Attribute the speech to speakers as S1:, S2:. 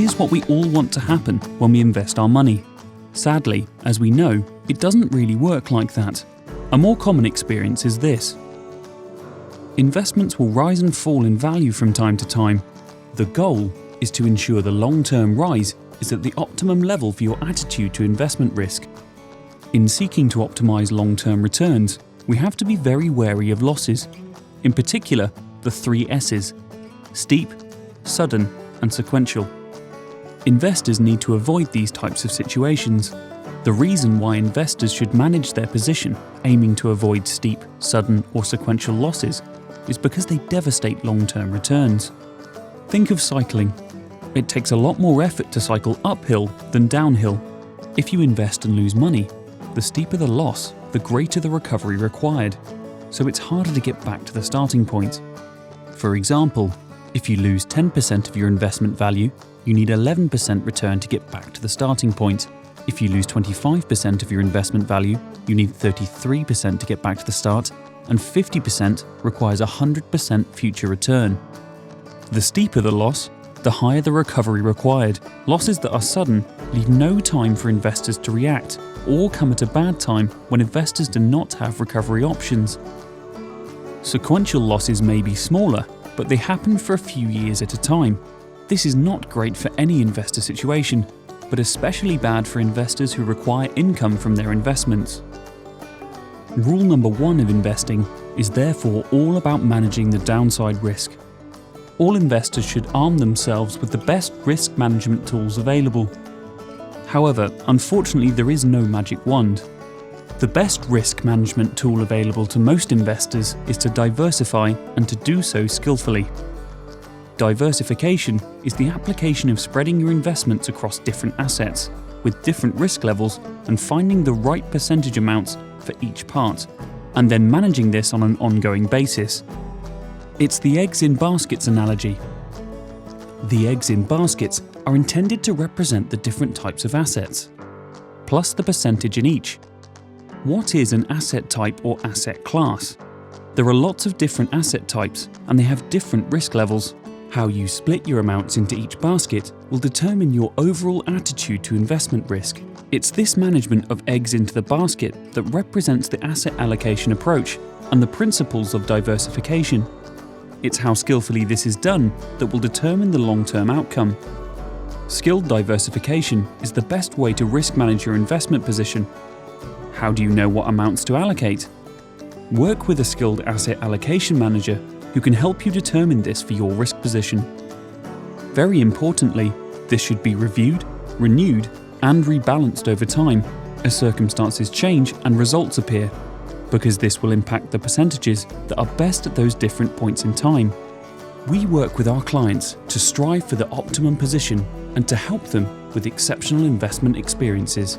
S1: is what we all want to happen when we invest our money. Sadly, as we know, it doesn't really work like that. A more common experience is this. Investments will rise and fall in value from time to time. The goal is to ensure the long-term rise is at the optimum level for your attitude to investment risk. In seeking to optimize long-term returns, we have to be very wary of losses. In particular, the 3 S's: steep, sudden, and sequential. Investors need to avoid these types of situations. The reason why investors should manage their position, aiming to avoid steep, sudden, or sequential losses, is because they devastate long-term returns. Think of cycling. It takes a lot more effort to cycle uphill than downhill. If you invest and lose money, the steeper the loss, the greater the recovery required, so it's harder to get back to the starting point. For example, if you lose 10% of your investment value, you need 11% return to get back to the starting point. If you lose 25% of your investment value, you need 33% to get back to the start, and 50% requires 100% future return. The steeper the loss, the higher the recovery required. Losses that are sudden leave no time for investors to react, or come at a bad time when investors do not have recovery options. Sequential losses may be smaller, but they happen for a few years at a time. This is not great for any investor situation, but especially bad for investors who require income from their investments. Rule number 1 of investing is therefore all about managing the downside risk. All investors should arm themselves with the best risk management tools available. However, unfortunately, there is no magic wand. The best risk management tool available to most investors is to diversify, and to do so skillfully. Diversification is the application of spreading your investments across different assets, with different risk levels, and finding the right percentage amounts for each part, and then managing this on an ongoing basis. It's the eggs in baskets analogy. The eggs in baskets are intended to represent the different types of assets, plus the percentage in each. What is an asset type or asset class? There are lots of different asset types, and they have different risk levels. How you split your amounts into each basket will determine your overall attitude to investment risk. It's this management of eggs into the basket that represents the asset allocation approach and the principles of diversification. It's how skillfully this is done that will determine the long-term outcome. Skilled diversification is the best way to risk manage your investment position. How do you know what amounts to allocate? Work with a skilled asset allocation manager who can help you determine this for your risk position. Very importantly, this should be reviewed, renewed, and rebalanced over time as circumstances change and results appear, because this will impact the percentages that are best at those different points in time. We work with our clients to strive for the optimum position and to help them with exceptional investment experiences.